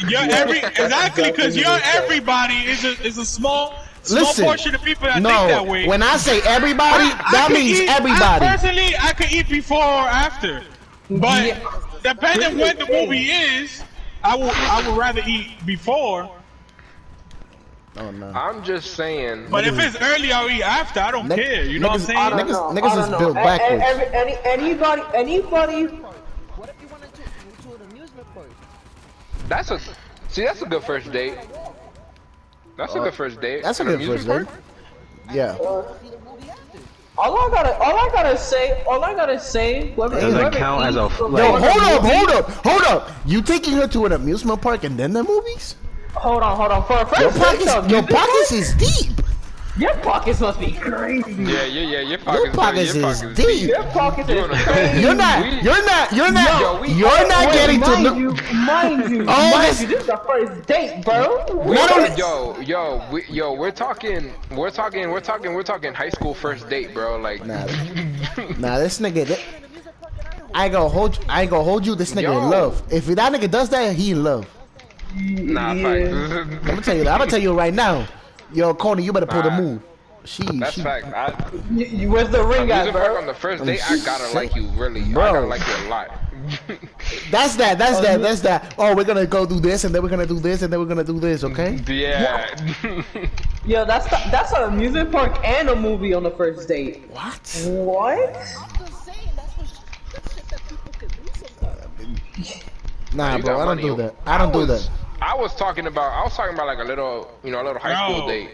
Exactly, because your everybody is a small Listen, portion of people that think no. that way. When I say everybody, that could means eat, everybody. Personally, I could eat before or after, but depending when the movie is, I would rather eat before. Oh no. I'm just saying. But if it's early, I'll eat after. I don't care. You know what I'm saying? Niggas is built backwards. Anybody. What if you wanted to an amusement park? That's a good first date. That's a good first date. That's a An good amusement first date. park? Yeah. See the movie after. All I gotta say. Does that count as a Yo, like? hold up. You taking her to an amusement park and then the movies? Hold on. For a Your first date, pockets, your pockets is deep. your pockets must be crazy. Yeah. Your pockets, pockets is deep. Your pockets is Doing a- crazy. You're not getting to know. Mind you, this is the first date, bro. We're talking high school first date, bro. Like, Nah, this nigga. I ain't gonna hold you. This nigga in love. If that nigga does that, he in love. nah, Yeah. facts. I'm gonna tell you right now. Yo, Coney, you better pull the Nah. move. That's fact. Where's the ring at, Music bro? park on the first date, I gotta like you really. Bro. I gotta like you a lot. That's that. Oh, we're gonna go do this, and then we're gonna do this, and then we're gonna do this. Okay? Yeah. Yo, that's an amusement park and a movie on the first date. What? What? I'm just saying that's shit that people can do sometimes. Nah, You bro, got I don't money. do that. I don't do that. I was talking about like a little, a little high school Bro. date.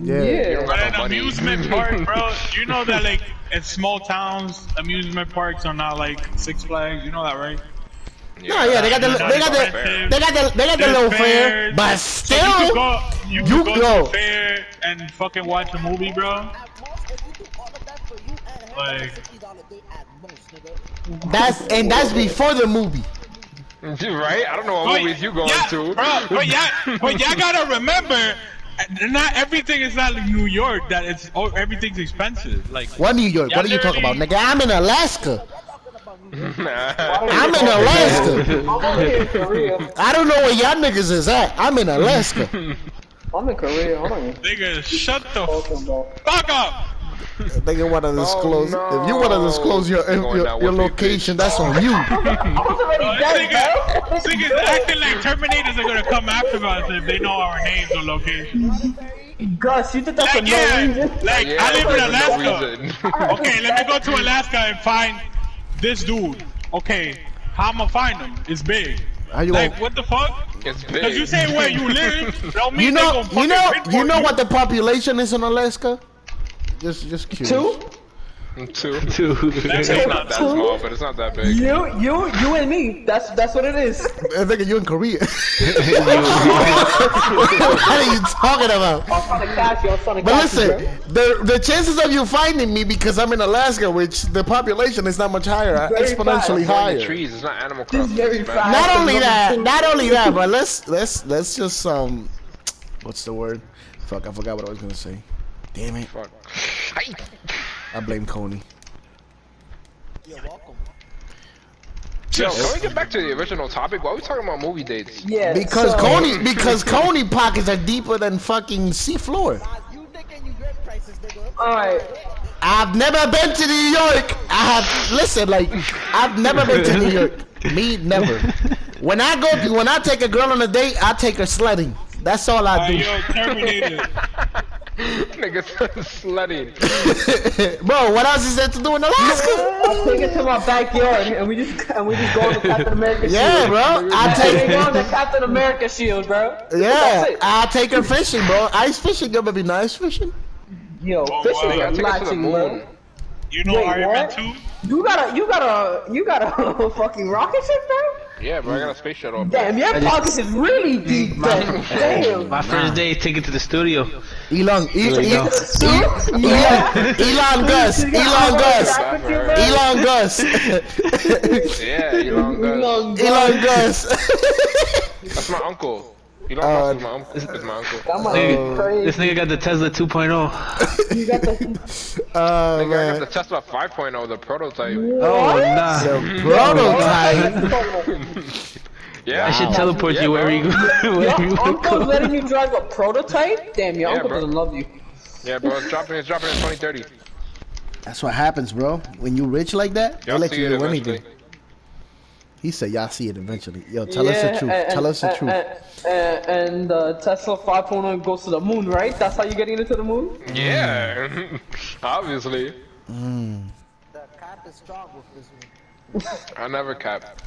Yeah. You don't But got an no money. amusement park, bro. You know that like in small towns, amusement parks are not like Six Flags. You know that, right? No, yeah, they got the little fair, but So still, you you can go go. to the fair and fucking watch a movie, bro. At most, if you do all of that for you and her, Like- that's $50 date at most, nigga. that's before the movie. Right? I don't know what movies you going yeah, to. bro. But y'all gotta remember, not everything is not like New York. That it's everything's expensive. Like What New York? What are you talking about, nigga? I'm in Alaska. Nah. I'm in Alaska. I'm over here in Korea. I don't know where y'all niggas is at. I'm in Alaska. I'm in Korea. I don't even nigga, shut the talking about. fuck up. Nigga wanna disclose. no. If you wanna disclose your Going down with location, that's on you. I was already dead, bro. This nigga's acting like Terminators are gonna come after us if they know our names or locations. Gus, you did that for Like, no yeah, reason. like Yeah, I live in for no Alaska. reason. Okay, let me go to Alaska and find this dude. Okay, how I'ma find him? It's big. How you Like gonna- what the fuck? It's big. Because you say where you live, don't mean You they know, gon' fucking pinpoint you know what the population is in Alaska? Just curious. 2? Two. That's It's not that small, but it's not that big. You and me. That's what it is. I think you in Korea. What are you talking about? I was trying to catch you. I was trying to But catch you, listen, bro. the chances of you finding me because I'm in Alaska, which the population is not much higher, Very exponentially fast. higher. Trees. It's not Animal Crossing. very man. fast. Not only that, but let's just what's the word? Fuck, I forgot what I was gonna say. Damn it, Fuck. I blame Coney. You're welcome. Yo, can we get back to the original topic? Why are we talking about movie dates? Yeah. Because so, Coney pockets are deeper than fucking seafloor. You thinking you get prices, nigga. Alright. I've never been to New York. I've never been to New York. Me, never. When I take a girl on a date, I take her sledding. That's all I do. Yo, Terminator. Nigga sledding. Bro, what else is there to do in Alaska? I'll take it to my backyard and we just go on the Captain America shield. Yeah, bro. We go on the Captain America shield, bro. Yeah, That's it. I'll take her fishing, bro. Ice fishing, gonna be nice fishing. Yo, Oh, fishing wow. is Take us to the relaxing, moon. bro. You know Wait, Iron Man what? 2? You got a fucking rocket ship, bro? Yeah, bro, I got a space shuttle. Up Damn, your pockets is really deep, then. Damn. My first day, take it to the studio. Elon Gus. Yeah, Elon Gus. Elon Gus. That's my uncle. Elon Musk is my uncle. That might be crazy. This nigga got the Tesla 2.0. You got the Oh I got man. the Tesla 5.0, the prototype. Oh, nah. The prototype. Yeah, I should teleport you wherever you go. Wherever you Your wanna uncle's go. letting you drive a prototype? Damn, your Yeah, uncle bro. doesn't love you. Yeah, bro, it's dropping in 2030. That's what happens, bro. When you rich like that, they Y'all let see you it do anything. eventually. He said, "Y'all see it eventually." Yo, tell us the truth. Tell us the truth. And Tesla 5.0 goes to the moon, right? That's how you're getting into the moon? Yeah, obviously. The cap is strong with this one. I never cap.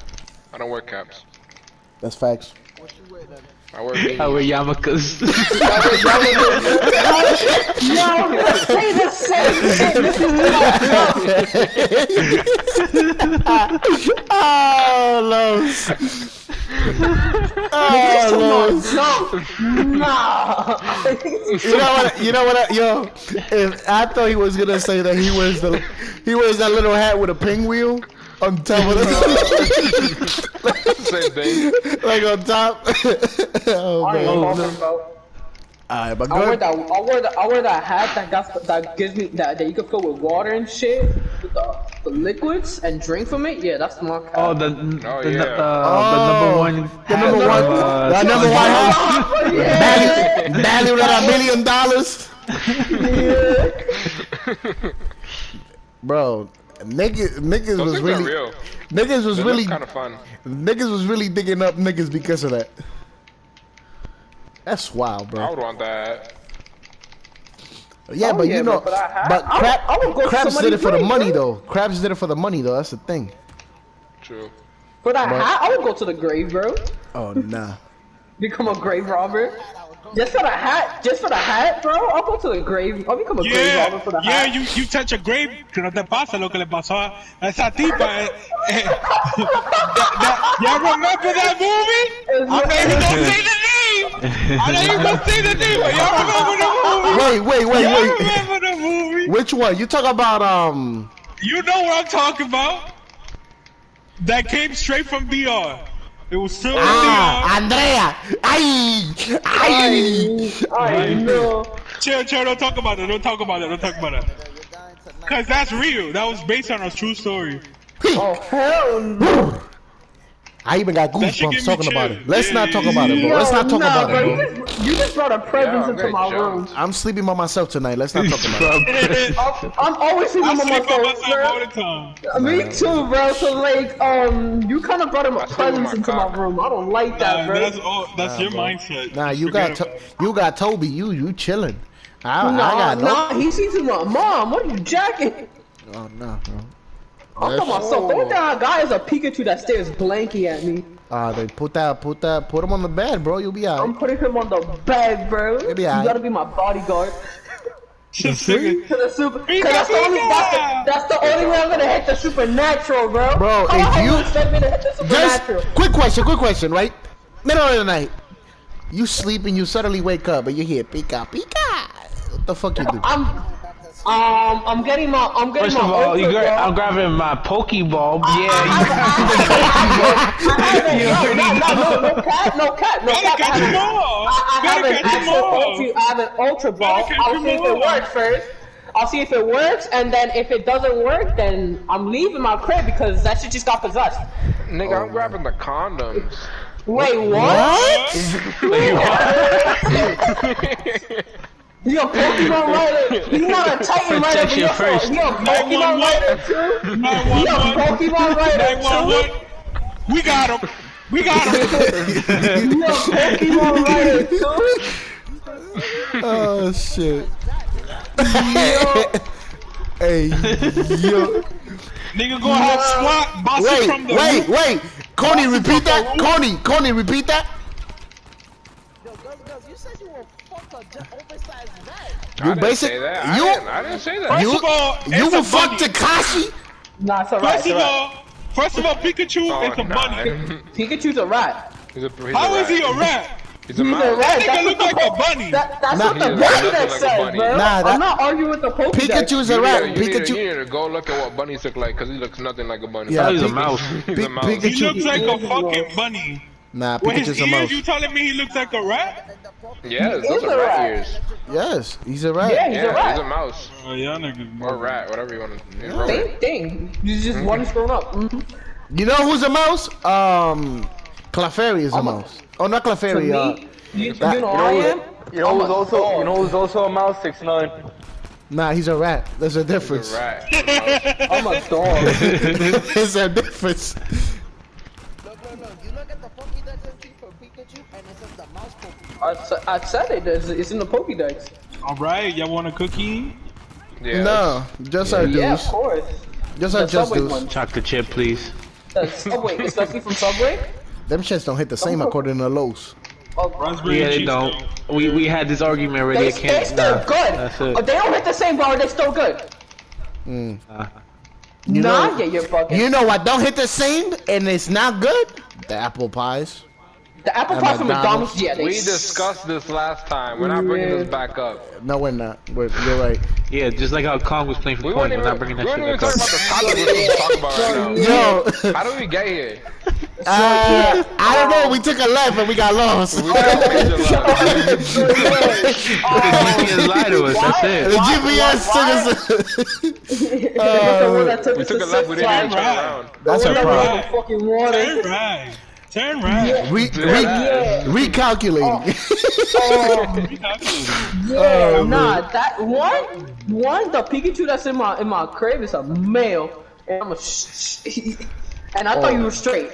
I don't wear caps. That's facts. What you wear then? I wear beanies. I wear yarmulkes. No, say the same shit. This is Oh, Los. Oh, Los. nah. You know what? Yo, if I thought he was gonna say that he wears that little hat with a pinwheel on top of the Same thing. like on top. Oh I ain't man. talking about. Alright, but I good. wear that hat that gives me that you can fill with water and shit, with the liquids and drink from it. Yeah, that's my hat. Oh, the yeah. number one. The number one. The number one hat. Yeah. Valued at $1 million. Bro, niggas Those was things really, are real. niggas was They really, kind of fun. niggas was really digging up niggas because of that. That's wild, I bro. would want that. Yeah, Oh, but yeah, you know, bro, but but I would go to Krabs did somebody's it for the grave, money bro. though. Krabs did it for the money though. That's the thing. True. For that But- hat, I would go to the grave, bro. Oh nah. Become a grave robber. Just for the hat, bro. I'll go to the grave. I'll become a grave robber for the Yeah, hat. you touch a grave, que no te pasa lo que le pasó a esa tipa. Y'all remember that movie? I'm not even gonna say the name. I'm not even gonna say the name, but y'all remember the movie? Wait. Y'all remember the movie? Which one? You talk about You know what I'm talking about. That came straight from DR. It was filmed in DR. Andrea. Ay. I know. Chill, don't talk about it. Don't talk about it. Cause that's real. That was based on a true story. Oh hell no. I even got That shit goosebumps give me talking about chills. it. Let's not talk Yeah. about it, bro. Let's not talk about it, bro. You just brought a presence Yeah, into okay, my sure. room. I'm sleeping by myself tonight. Let's not talk about it. I'm always sleeping I by sleep by myself, myself all bro. the time. Me too, bro. So like, you kind of brought a sleep with presence my into cock. my room. I don't like that, bro. That's your mindset. Nah, you Forget got about it. you got Toby. You chilling. I Nah, got no. he sees his mom. What are you jacking? Oh no, bro. I'm talking about myself. Don't that guy is a Pikachu that stares blanky at me. They put him on the bed, bro. You'll be I'm alright. putting him on the bed, bro. You be alright. gotta be my bodyguard. Just singing. Cause that's the only way I'm gonna hit the supernatural, bro. Bro, How if the hell you- expect me to hit the Just supernatural? quick question, right? Middle of the night, you sleep and you suddenly wake up and you hear pika pika. What the fuck you do? I'm getting my First of all, Ultra Ball. I'm grabbing my Pokeball. I Yeah, haven't. No cat. Gotta catch them all. I have Gotta an catch them all. I have an Ultra Ball. catch I'll them see if it all. works first. I'll see if it works, and then if it doesn't work, then I'm leaving my crib because that shit just got possessed. Nigga, I'm grabbing the condoms. Wait, what? You're a Pokemon writer. You're not a Titan writer, but you're a Pokemon writer too. You're a 911. Pokemon writer too. 911. We got him. You're a Pokemon writer too. Oh shit. Hey, yo. Nigga gonna have SWAT bossing from the roof. Wait. Coney, repeat that. Coney, repeat that. Yo, girls, you said you were fuck a oversized rat. You I didn't basic. say that. I didn't say that. You First of all, you it's will a fuck bunny. Takashi. Nah, it's a rat. First of all, Pikachu is a bunny. Pikachu's a rat. He's a How rat. is he a rat? He's a He's a mouse. rat. That nigga look like a bunny. That's Nah, what the he does Pokédex look like a says, bunny. bro. Nah, I'm not arguing with the Pokédex. Pikachu's a You rat. need to Pikachu. go look at what bunnies look like, because he looks nothing like a bunny. Yeah, he's a Pikachu- mouse. He's a mouse. He Pikachu. looks like a fucking bunny. Nah, With his Pikachu's a ears, mouse. you telling me he looks like a rat? Yes, He those is are a rat rat. ears. Yes, he's a rat. Yeah, he's a Yeah, rat. he's a mouse. Oh, y'all niggas. Or rat, whatever you want to. Same thing. He's just one grown up. You know who's a mouse? Clefairy is a mouse. Oh, not To Clefairy. me, you that- know I am. You know who's also a mouse? 6ix9ine. Nah, he's a rat. There's a He's difference. a rat. I'm a dog. There's a difference. No. You look at the Pokédex entry for Pikachu, and it says the mouse Pokemon. I said it. It's in the Pokédex. All right, y'all want a cookie? Yeah. No, just our Yeah, of dudes. course. Just our The just Subway dudes. one. chocolate chip, please. Subway, especially from Subway. Them shits don't hit the same according to Lowe's. Oh, Raspberry Yeah, they cheese don't. though. We had this argument already. I they can't. still Nah, good. that's it. If they don't hit the same bar, they still good. You Nah, know- yeah, you're bugging. You know what don't hit the same and it's not good? The apple pies. The apple At pie from McDonald's. McDonald's, yeah, they We discussed this last time. We're not bringing this back up. No, we're not. You're right. Yeah, just like how Kong was playing for We point. weren't We're even, not bringing we that weren't even shit talking back about up. the topic we're talking about right now. Yo, How do we get here? I don't know. We took a left and we got lost. We got major love. The GPS lied to us. That's The it. GPS took us. the one that took We us took to a left, we Six didn't even Flags. turn around. That's The our one that problem. was in fucking water. Right. Turn right. Recalculating. Yeah, nah, that one, the Pikachu that's in my crib is a male, and I'm a and I thought you were straight.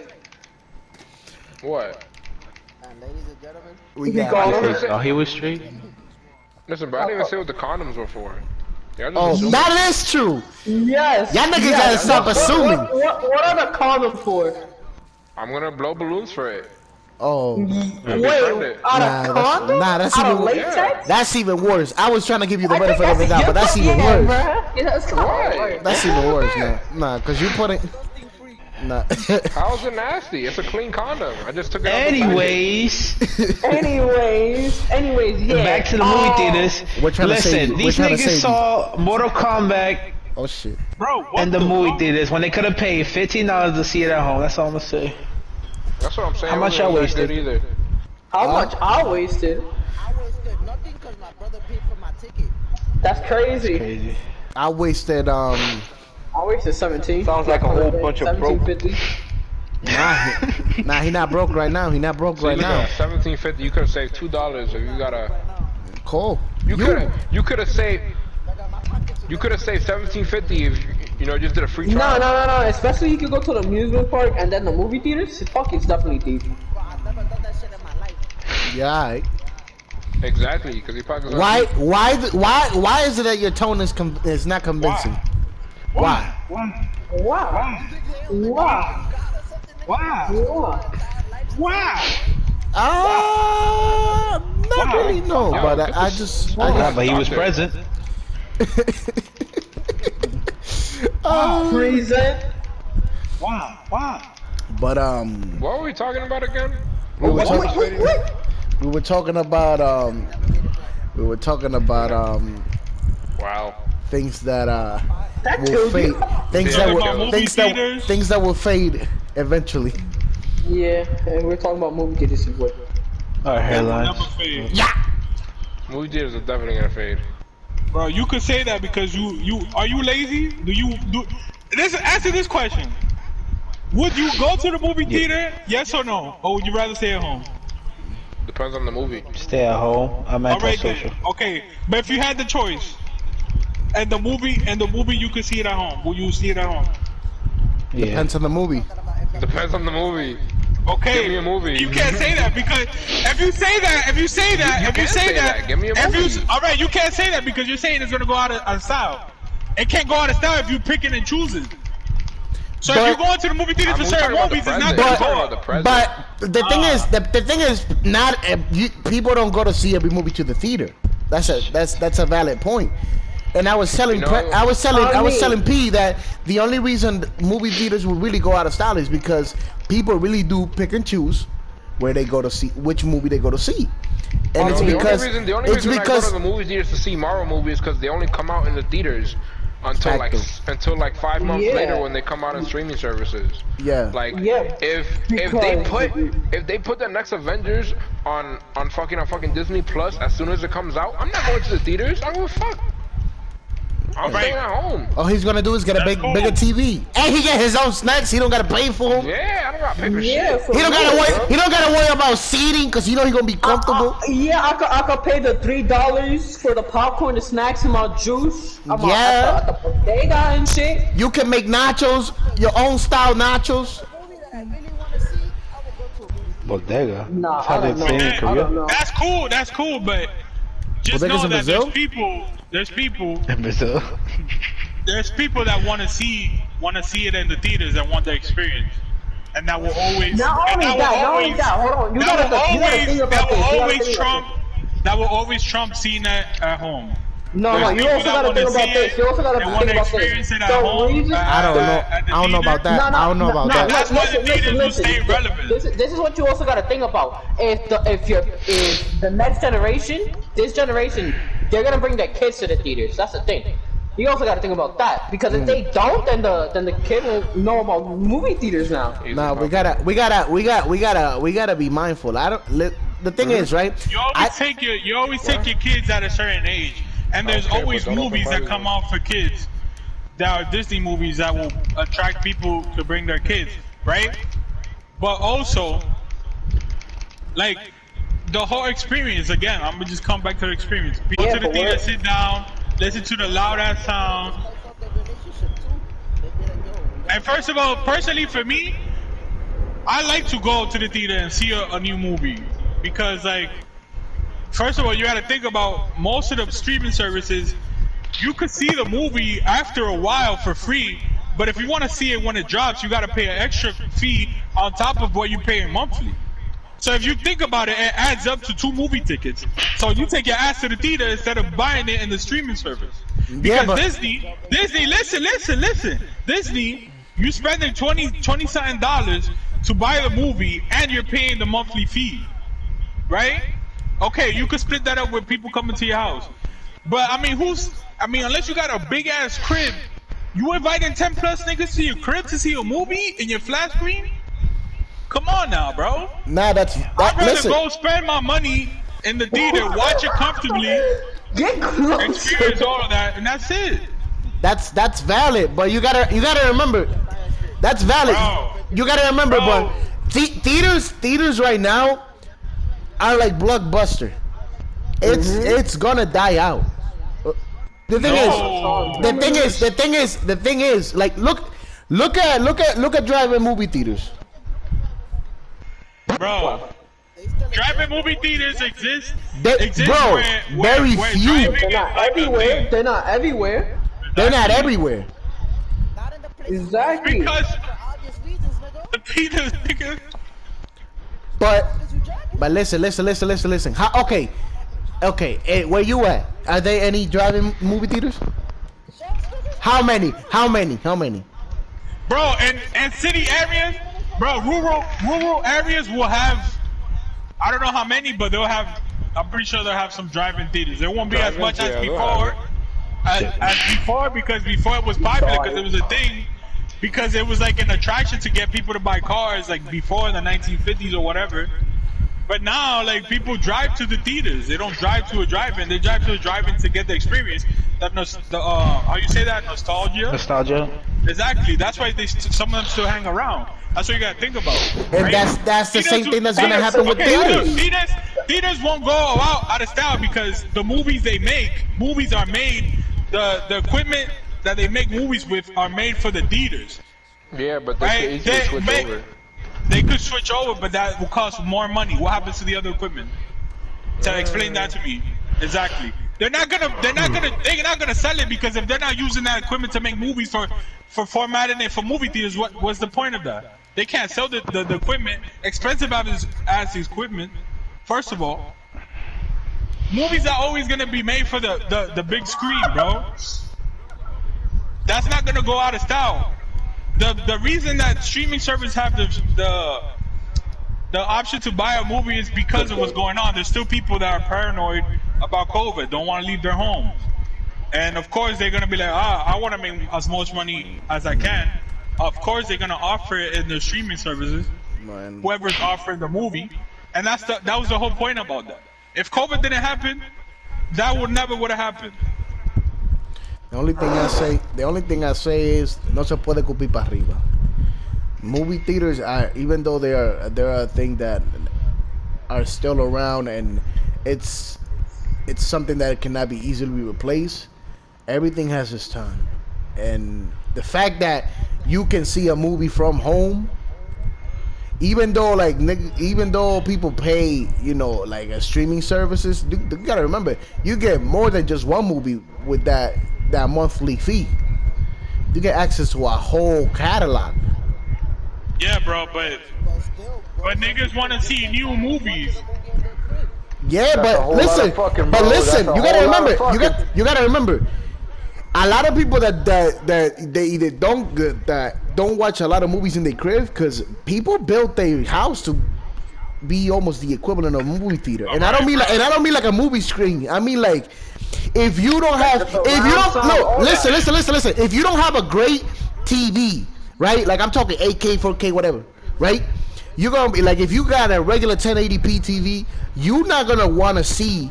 What? And ladies and gentlemen, We He got called it. her. Oh, he was straight? Listen, bro, I didn't even say what the condoms were for. Yeah, Oh, that is true. Yes. Y'all niggas yes. gotta stop assuming. What are the condoms for? I'm gonna blow balloons for it. Oh, Wait, out of condoms? that's Out of even latex? that's even worse. I was trying to give you the I benefit think of the doubt, but that's even yeah, worse. bruh. Yeah, that's Why? That's even worse, nah, cause you putting, nah. How's it nasty? It's a clean condom. I just took it out Anyways, Anyways, yeah. back to the movie theaters. We're trying to save Listen, you. these We're trying to niggas save saw Mortal Kombat Oh shit. Bro, what in the movie fuck? theaters when they could have paid $15 to see it at home. That's all I'm gonna say. That's what I'm saying. How much It I wasn't that wasted? good either. How much I wasted? I wasted nothing because my brother paid for my ticket. That's crazy. Crazy. I wasted I wasted 17. Sounds like a whole bunch of broke. 1750. nah, he not broke right now. He not broke So right you now. got $17.50. You could have saved $2 if you got a. Cool. You could have saved. You could have saved $17.50 if you know just did a free trial. No. Especially you could go to the amusement park and then the movie theaters. Fuck, it's definitely deep. Bro, I've never done that shit in my life. Yeah. Alright. Exactly, because he pockets. Why is it that your tone is not convincing? Why? Wow. Not really, no. Yo, But get I this- just. But he was present. Present. But What were we talking about again? we were What talking. was We were talking about Wow. things that That will killed fade. you. Things Yeah. that About will movie things that theaters? things that will fade eventually. Yeah, and we're talking about movie theaters as well. Our hairlines. Never fade. Yeah. Movie theaters are definitely gonna fade. Bro, you could say that because you are you lazy? Answer this question. Would you go to the movie theater? Yes or no? Or would you rather stay at home? Depends on the movie. Stay at home. I'm Alright antisocial. then. Okay. But if you had the choice and the movie you could see it at home, would you see it at home? Yeah. Depends on the movie. Depends on the movie. Okay. Give me a movie. You can't say that because if you say that, Give me a movie. alright, you can't say that because you're saying it's gonna go out of style. It can't go out of style if you picking and choosing. So if you're going to the movie theater for certain movies, it's not gonna go. But the thing is, not people don't go to see every movie to the theater. That's a valid point. And I was telling P that the only reason movie theaters will really go out of style is because people really do pick and choose where they go to see which movie they go to see. And it's because the only reason I go to the movie theaters to see Marvel movies is because they only come out in the theaters until like 5 months later when they come out on streaming services. Yeah. Like Yeah. if they put the next Avengers on fucking Disney Plus as soon as it comes out, I'm not going to the theaters. I don't give a fuck. I'm staying at home. All he's gonna do is get a bigger TV, and he get his own snacks. He don't gotta pay for them. Yeah, I don't got to pay for shit. He don't gotta worry. He don't gotta worry about seating because you know he's gonna be comfortable. I could pay the $3 for the popcorn, the snacks, and my juice. At the bodega and shit. You can make nachos, your own style nachos. Movie that I really want to see, I will go to a movie theater. Bodega. Nah, That's how I they don't know. say in I Korea. don't know. That's cool, but just Bodegas know in that Brazil? there's people In Brazil. there's people that want to see it in the theaters and want the experience, and that will always Not only that, hold on. You gotta think about this. That will always trump seeing that at home. No, There's you also gotta think about this. You also gotta They want think to about experience this. it at home. I don't know about that. I don't know about that. That's why the theaters will stay relevant. This is what you also gotta think about. If the next generation, this generation, they're gonna bring their kids to the theaters. That's the thing. You also gotta think about that because if they don't, then the kid will know about movie theaters now. Nah, we gotta be mindful. The thing is, right? You always take your kids at a certain age, and there's Okay, always but don't movies that open come out for kids that are Disney movies that will attract people to bring their kids, right? but also like the whole experience. Again, I'm gonna just come back to the experience. Go to the theater, sit down, listen to the loud ass sound. And first of all, personally for me, I like to go to the theater and see a new movie because, like, first of all, you got to think about most of the streaming services. You could see the movie after a while for free, but if you want to see it when it drops, you got to pay an extra fee on top of what you pay monthly. So if you think about it, it adds up to 2 movie tickets. So you take your ass to the theater instead of buying it in the streaming service. Because Disney, listen. Disney, you spending $20 something to buy the movie and you're paying the monthly fee, right? Okay, you could split that up with people coming to your house. But I mean, unless you got a big ass crib, you inviting 10 plus niggas to your crib to see a movie in your flat screen? Come on now, bro. Nah, I'd rather go spend my money in the theater, watch it comfortably, experience all of that, and that's it. That's valid, but you gotta remember, that's valid. Bro. You gotta remember, but theaters right now are like Blockbuster. It's gonna die out. The thing is, like look at drive-in movie theaters. Bro, drive-in movie theaters exist. Very few. They're not everywhere. They're not everywhere. Exactly. Because the theaters, nigga. But listen. Okay. Where you at? Are there any drive-in movie theaters? How many? Bro, and city areas, bro, rural areas will have, I don't know how many, but they'll have, I'm pretty sure they'll have some drive-in theaters. It won't be as much as before, because before it was popular, because it was a thing, because it was like an attraction to get people to buy cars, like before in the 1950s or whatever. But now, like, people drive to the theaters. They don't drive to a drive-in. They drive to a drive-in to get the experience. How you say that? Nostalgia? Nostalgia. Exactly. That's why some of them still hang around. That's what you gotta think about. And right? that's the same thing that's gonna happen with theaters. Theaters won't go out of style because the movies are made. The equipment that they make movies with are made for the theaters. Yeah, but they can easily switch over. They could switch over, but that will cost more money. What happens to the other equipment? Explain that to me. Exactly. They're not gonna sell it because if they're not using that equipment to make movies for formatting it for movie theaters, what's the point of that? They can't sell the equipment, expensive as the equipment. First of all, movies are always gonna be made for the big screen, bro. That's not gonna go out of style. The reason that streaming services have the option to buy a movie is because of what's going on. There's still people that are paranoid about COVID, don't want to leave their home. And of course they're gonna be like, I want to make as much money as I can. Of course they're gonna offer it in the streaming services. Man. Whoever's offering the movie. And that was the whole point about that. If COVID didn't happen, that would have happened. The only thing I say is no se puede cupir para arriba. Movie theaters are, even though they're a thing that are still around and it's something that cannot be easily replaced. Everything has its time, and the fact that you can see a movie from home, even though people pay, like a streaming services, you gotta remember you get more than just one movie with that monthly fee. You get access to a whole catalog. Yeah, bro, but niggas want to see new movies. Yeah, but listen, you gotta remember, a lot of people that they either don't watch a lot of movies in their crib because people built their house to be almost the equivalent of a movie theater. And I don't mean like a movie screen. I mean like if you don't listen. If you don't have a great TV, right? Like I'm talking 8K, 4K, whatever, right? You're gonna be like, if you got a regular 1080p TV, you're not gonna want to see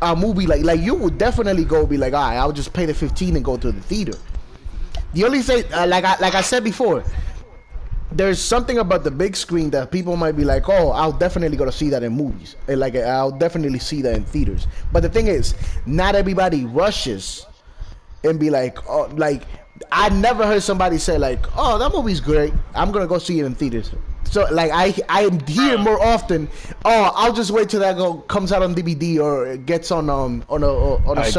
a movie like you would definitely be like, all right, I'll just pay the $15 and go to the theater. The only thing, like I said before, there's something about the big screen that people might be like, oh, I'll definitely go to see that in movies. And like, I'll definitely see that in theaters. But the thing is, not everybody rushes and be like, oh, like, I never heard somebody say like, oh, that movie's great, I'm gonna go see it in theaters. So like, I hear more often, oh, I'll just wait till that comes out on DVD or it gets on a